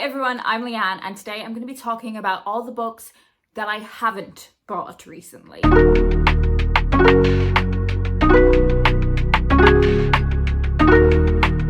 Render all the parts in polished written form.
everyone, I'm Leanne, and today I'm going to be talking about all the books that I haven't bought recently.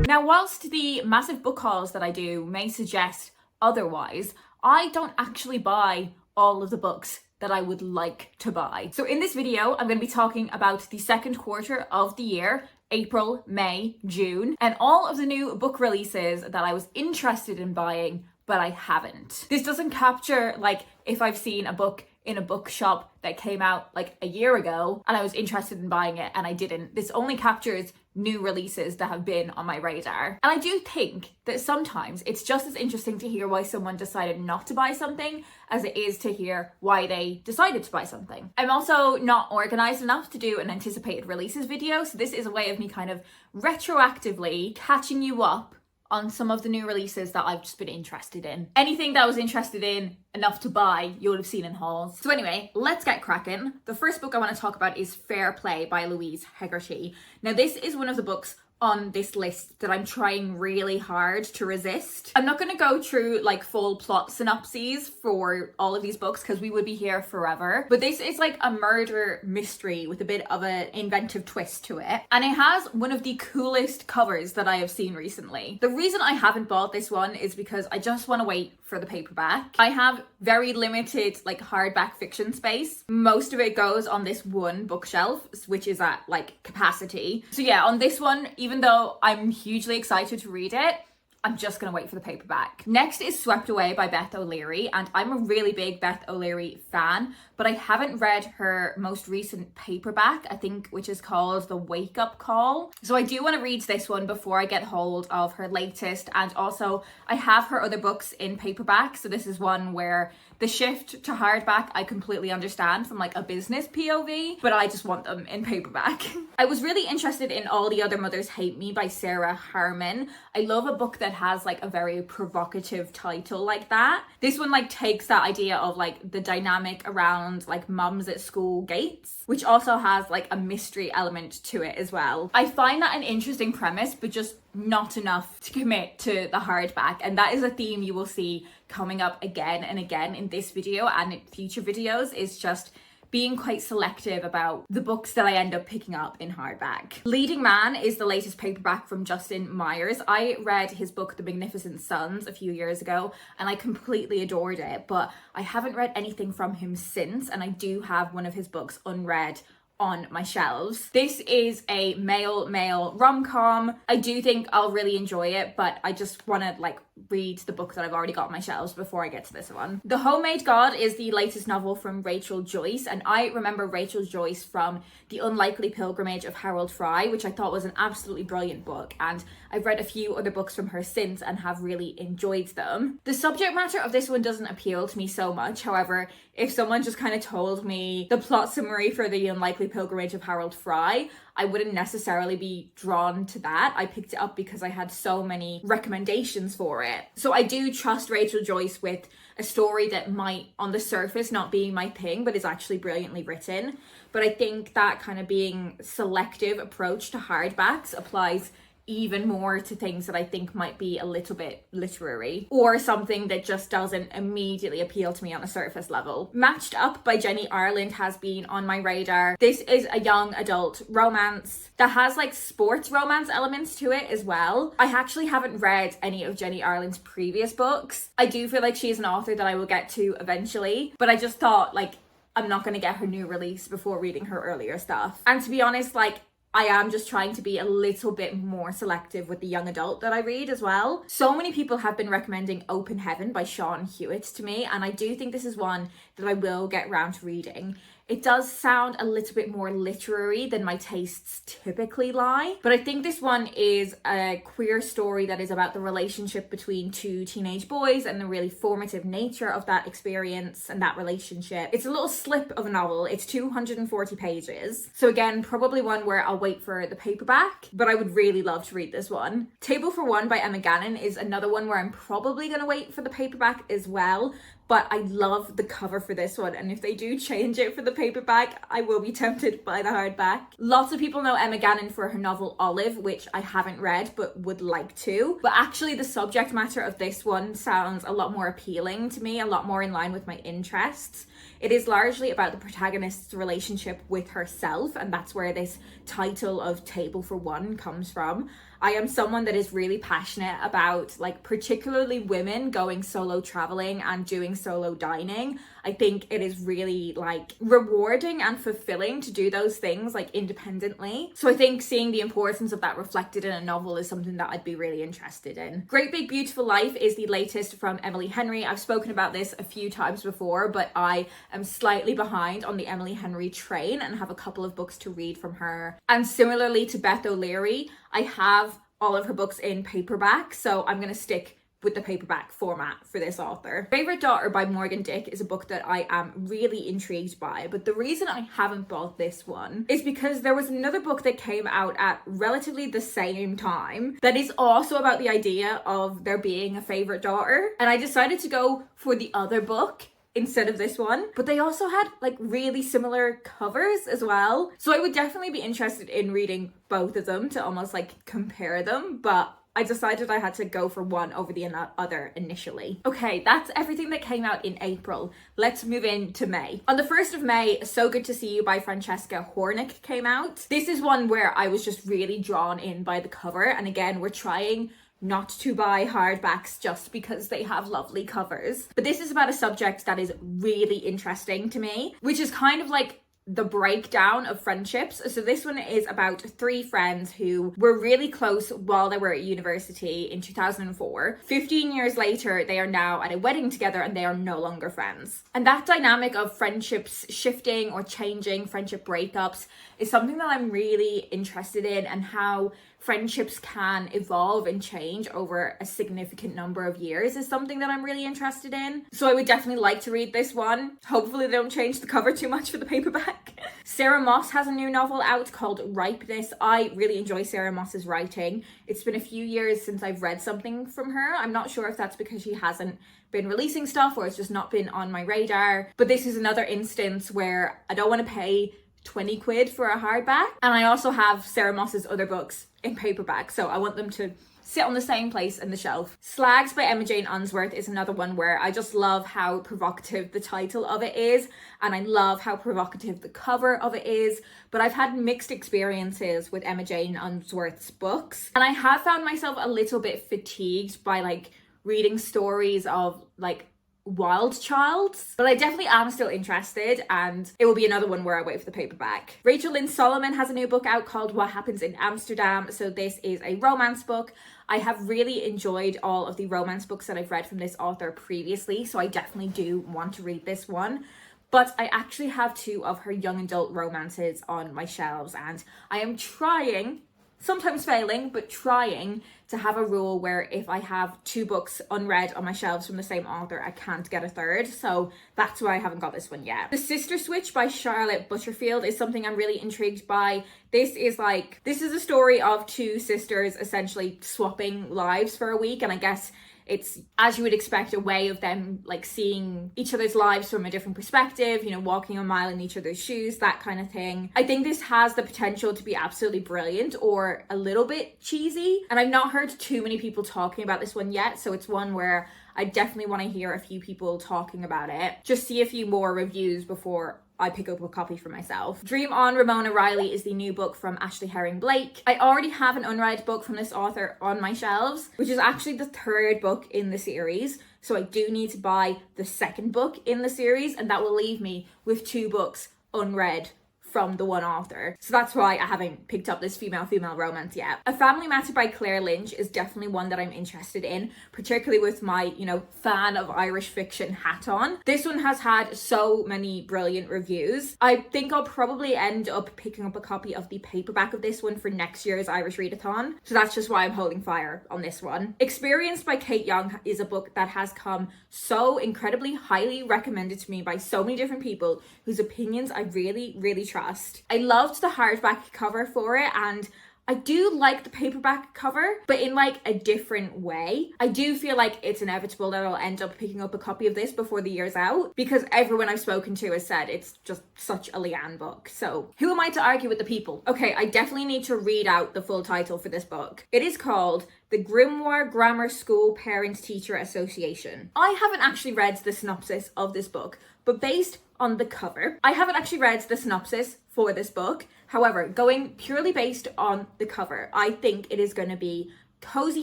Now, whilst the massive book hauls that I do may suggest otherwise, I don't actually buy all of the books that I would like to buy. So in this video, I'm going to be talking about the second quarter of the year, April, May, June, and all of the new book releases that I was interested in buying, but I haven't. This doesn't capture like if I've seen a book in a bookshop that came out like a year ago and I was interested in buying it and I didn't. This only captures new releases that have been on my radar. And I do think that sometimes it's just as interesting to hear why someone decided not to buy something as it is to hear why they decided to buy something. I'm also not organized enough to do an anticipated releases video, so this is a way of me kind of retroactively catching you up on some of the new releases that I've just been interested in. Anything that I was interested in enough to buy, you would have seen in hauls. So anyway, let's get cracking. The first book I want to talk about is Fair Play by Louise Hegarty. Now this is one of the books on this list that I'm trying really hard to resist. I'm not going to go through like full plot synopses for all of these books because we would be here forever, but this is like a murder mystery with a bit of an inventive twist to it, and it has one of the coolest covers that I have seen recently. The reason I haven't bought this one is because I just want to wait for the paperback. I have very limited like hardback fiction space. Most of it goes on this one bookshelf, which is at like capacity. So yeah, on this one, even though I'm hugely excited to read it, I'm just gonna wait for the paperback. Next is Swept Away by Beth O'Leary, and I'm a really big Beth O'Leary fan, but I haven't read her most recent paperback, I think, which is called The Wake Up Call. So I do want to read this one before I get hold of her latest, and also I have her other books in paperback, so this is one where the shift to hardback I completely understand from like a business POV, but I just want them in paperback. I was really interested in All the Other Mothers Hate Me by Sarah Harmon. I love a book that has like a very provocative title like that. This one like takes that idea of like the dynamic around like mums at school gates, which also has like a mystery element to it as well. I find that an interesting premise, but just not enough to commit to the hardback, and that is a theme you will see coming up again and again in this video and in future videos, is just being quite selective about the books that I end up picking up in hardback. Leading Man is the latest paperback from Justin Myers. I read his book The Magnificent Sons a few years ago and I completely adored it, but I haven't read anything from him since, and I do have one of his books unread on my shelves. This is a male rom-com. I do think I'll really enjoy it, but I just want to like read the book that I've already got on my shelves before I get to this one. The Homemade God is the latest novel from Rachel Joyce, and I remember Rachel Joyce from The Unlikely Pilgrimage of Harold Fry, which I thought was an absolutely brilliant book, and I've read a few other books from her since and have really enjoyed them. The subject matter of this one doesn't appeal to me so much. However, if someone just kind of told me the plot summary for The Unlikely Pilgrimage of Harold Fry, I wouldn't necessarily be drawn to that. I picked it up because I had so many recommendations for it. So I do trust Rachel Joyce with a story that might on the surface not be my thing, but is actually brilliantly written. But I think that kind of being selective approach to hardbacks applies even more to things that I think might be a little bit literary or something that just doesn't immediately appeal to me on a surface level. Matched Up by Jenny Ireland has been on my radar. This is a young adult romance that has like sports romance elements to it as well. I actually haven't read any of Jenny Ireland's previous books. I do feel like she's an author that I will get to eventually, but I just thought like I'm not going to get her new release before reading her earlier stuff. And to be honest, like I am just trying to be a little bit more selective with the young adult that I read as well. So many people have been recommending Open Heaven by Sean Hewitt to me, and I do think this is one that I will get round to reading. It does sound a little bit more literary than my tastes typically lie, but I think this one is a queer story that is about the relationship between two teenage boys and the really formative nature of that experience and that relationship. It's a little slip of a novel. It's 240 pages. So again, probably one where I'll wait for the paperback, but I would really love to read this one. Table for One by Emma Gannon is another one where I'm probably going to wait for the paperback as well, but I love the cover for this one, and if they do change it for the paperback, I will be tempted by the hardback. Lots of people know Emma Gannon for her novel Olive, which I haven't read but would like to. But actually the subject matter of this one sounds a lot more appealing to me, a lot more in line with my interests. It is largely about the protagonist's relationship with herself, and that's where this title of Table for One comes from. I am someone that is really passionate about, like, particularly women going solo traveling and doing solo dining. I think it is really, like, rewarding and fulfilling to do those things, like, independently. So I think seeing the importance of that reflected in a novel is something that I'd be really interested in. Great Big Beautiful Life is the latest from Emily Henry. I've spoken about this a few times before, but I am slightly behind on the Emily Henry train and have a couple of books to read from her. And similarly to Beth O'Leary, I have all of her books in paperback, so I'm going to stick with the paperback format for this author. Favorite Daughter by Morgan Dick is a book that I am really intrigued by, but the reason I haven't bought this one is because there was another book that came out at relatively the same time that is also about the idea of there being a favorite daughter, and I decided to go for the other book instead of this one. But they also had like really similar covers as well, so I would definitely be interested in reading both of them to almost like compare them, but I decided I had to go for one over the other initially. Okay, that's everything that came out in April. Let's move into May. On the 1st of May, So Good to See You by Francesca Hornick came out. This is one where I was just really drawn in by the cover, and again, we're trying not to buy hardbacks just because they have lovely covers. But this is about a subject that is really interesting to me, which is kind of like the breakdown of friendships. So this one is about 3 friends who were really close while they were at university in 2004. 15 years later, they are now at a wedding together and they are no longer friends. And that dynamic of friendships shifting or changing, friendship breakups, is something that I'm really interested in, and how friendships can evolve and change over a significant number of years is something that I'm really interested in. So I would definitely like to read this one. Hopefully they don't change the cover too much for the paperback. Sarah Moss has a new novel out called Ripeness. I really enjoy Sarah Moss's writing. It's been a few years since I've read something from her. I'm not sure if that's because she hasn't been releasing stuff or it's just not been on my radar. But this is another instance where I don't want to pay 20 quid for a hardback. And I also have Sarah Moss's other books in paperback, so I want them to sit on the same place in the shelf. Slags by Emma Jane Unsworth is another one where I just love how provocative the title of it is, and I love how provocative the cover of it is. But I've had mixed experiences with Emma Jane Unsworth's books, and I have found myself a little bit fatigued by like reading stories of like wild childs, but I definitely am still interested, and it will be another one where I wait for the paperback. Lyn Solomon has a new book out called What Happens in Amsterdam. So this is a romance book. I have really enjoyed all of the romance books that I've read from this author previously, so I definitely do want to read this one. But I actually have 2 of her young adult romances on my shelves, and I am trying, sometimes failing, but trying to have a rule where if I have 2 books unread on my shelves from the same author, I can't get a third. So that's why I haven't got this one yet. The Sister Switch by Charlotte Butterfield is something I'm really intrigued by. This is a story of 2 sisters essentially swapping lives for a week, and I guess it's, as you would expect, a way of them like seeing each other's lives from a different perspective, you know, walking a mile in each other's shoes, that kind of thing. I think this has the potential to be absolutely brilliant or a little bit cheesy, and I've not heard too many people talking about this one yet, so it's one where I definitely want to hear a few people talking about it. Just see a few more reviews before I pick up a copy for myself. Dream On, Ramona Riley is the new book from Ashley Herring Blake. I already have an unread book from this author on my shelves, which is actually the 3rd book in the series. So I do need to buy the 2nd book in the series, and that will leave me with 2 books unread from the one author. So that's why I haven't picked up this female romance yet. A Family Matter by Claire Lynch is definitely one that I'm interested in, particularly with my, you know, fan of Irish fiction hat on. This one has had so many brilliant reviews. I think I'll probably end up picking up a copy of the paperback of this one for next year's Irish Readathon. So that's just why I'm holding fire on this one. Experienced by Kate Young is a book that has come so incredibly highly recommended to me by so many different people whose opinions I really, really trust. I loved the hardback cover for it, and I do like the paperback cover, but in like a different way. I do feel like it's inevitable that I'll end up picking up a copy of this before the year's out, because everyone I've spoken to has said it's just such a Leanne book. So who am I to argue with the people? Okay, I definitely need to read out the full title for this book. It is called The Grimoire Grammar School Parent-Teacher Association. I haven't actually read the synopsis of this book, but based on the cover, I haven't actually read the synopsis for this book. However, going purely based on the cover, I think it is going to be cozy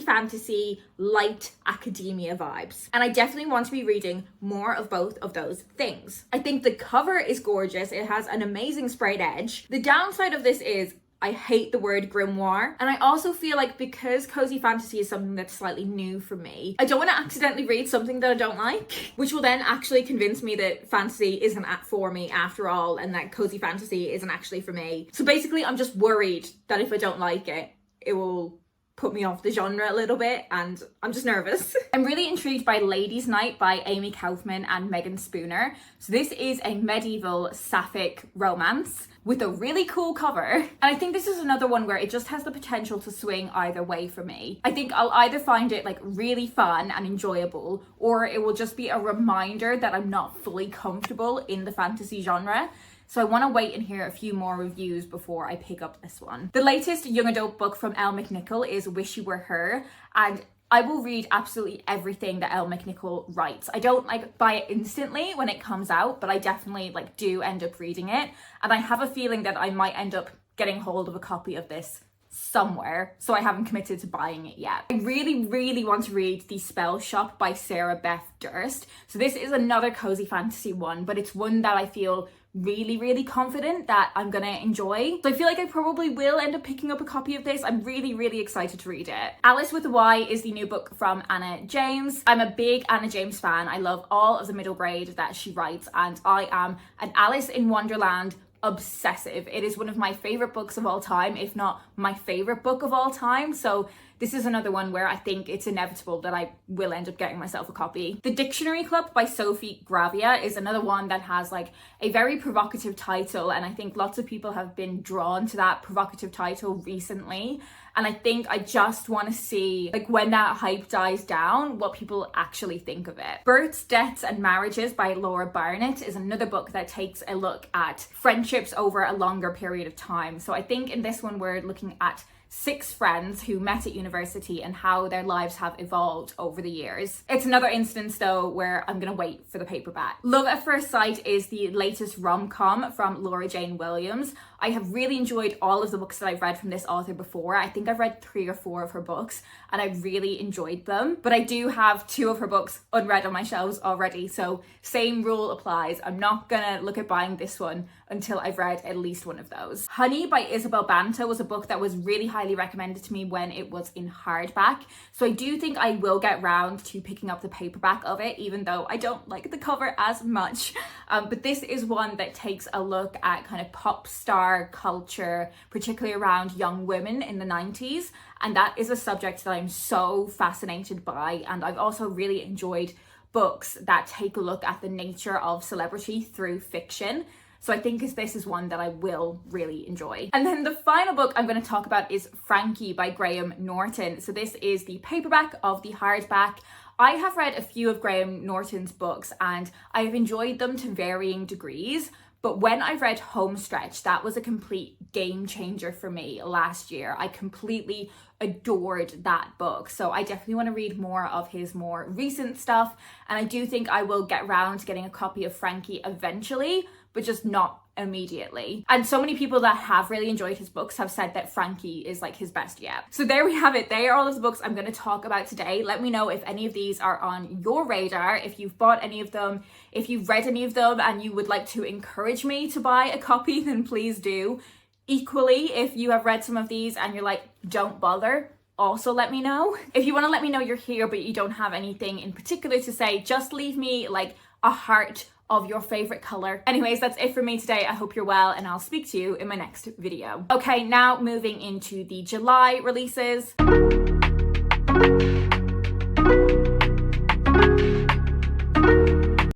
fantasy, light academia vibes. And I definitely want to be reading more of both of those things. I think the cover is gorgeous. It has an amazing sprayed edge. The downside of this is I hate the word grimoire. And I also feel like because cozy fantasy is something that's slightly new for me, I don't want to accidentally read something that I don't like, which will then actually convince me that fantasy isn't for me after all, and that cozy fantasy isn't actually for me. So basically, I'm just worried that if I don't like it, it will put me off the genre a little bit, and I'm just nervous. I'm really intrigued by Ladies' Night by Amy Kaufman and Megan Spooner. So this is a medieval sapphic romance with a really cool cover. And I think this is another one where it just has the potential to swing either way for me. I think I'll either find it like really fun and enjoyable, or it will just be a reminder that I'm not fully comfortable in the fantasy genre. So I want to wait and hear a few more reviews before I pick up this one. The latest young adult book from Elle McNichol is Wish You Were Her, and I will read absolutely everything that Elle McNichol writes. I don't like buy it instantly when it comes out, but I definitely like do end up reading it. And I have a feeling that I might end up getting hold of a copy of this somewhere, so I haven't committed to buying it yet. I really want to read The Spell Shop by Sarah Beth Durst. So this is another cozy fantasy one, but it's one that I feel really confident that I'm gonna enjoy. So I feel like I probably will end up picking up a copy of this. I'm really excited to read it. Alice with a Y is the new book from Anna James. I'm a big Anna James fan. I love all of the middle grade that she writes, and I am an Alice in Wonderland obsessive. It is one of my favorite books of all time, if not my favorite book of all time. So this is another one where I think it's inevitable that I will end up getting myself a copy. The Dictionary Club by Sophie Gravia is another one that has like a very provocative title, and I think lots of people have been drawn to that provocative title recently. And I think I just want to see, like, when that hype dies down, what people actually think of it. Berts, Debts and Marriages by Laura Barnett is another book that takes a look at friendships over a longer period of time. So I think in this one we're looking at 6 friends who met at university and how their lives have evolved over the years. It's another instance though where I'm gonna wait for the paperback. Love at First Sight is the latest rom-com from Laura Jane Williams. I have really enjoyed all of the books that I've read from this author before. I think I've read 3 or 4 of her books and I really enjoyed them, but I do have 2 of her books unread on my shelves already, so same rule applies. I'm not gonna look at buying this one until I've read at least one of those. Honey by Isabel Banta was a book that was really highly recommended to me when it was in hardback, so I do think I will get round to picking up the paperback of it, even though I don't like the cover as much. But this is one that takes a look at kind of pop star culture, particularly around young women in the 90s, and that is a subject that I'm so fascinated by. And I've also really enjoyed books that take a look at the nature of celebrity through fiction. So I think this is one that I will really enjoy. And then the final book I'm going to talk about is Frankie by Graham Norton. So this is the paperback of the hardback. I have read a few of Graham Norton's books and I have enjoyed them to varying degrees. But when I read Homestretch, that was a complete game changer for me last year. I completely adored that book. So I definitely want to read more of his more recent stuff. And I do think I will get round to getting a copy of Frankie eventually, but just not immediately. And so many people that have really enjoyed his books have said that Frankie is like his best yet. So there we have it. They are all of the books I'm going to talk about today. Let me know if any of these are on your radar, if you've bought any of them, if you've read any of them and you would like to encourage me to buy a copy, then please do. Equally, if you have read some of these and you're like, don't bother, also let me know. If you want to let me know you're here but you don't have anything in particular to say, just leave me like a heart of your favorite color. Anyways, that's it for me today. I hope you're well and I'll speak to you in my next video. Okay, now moving into the July releases.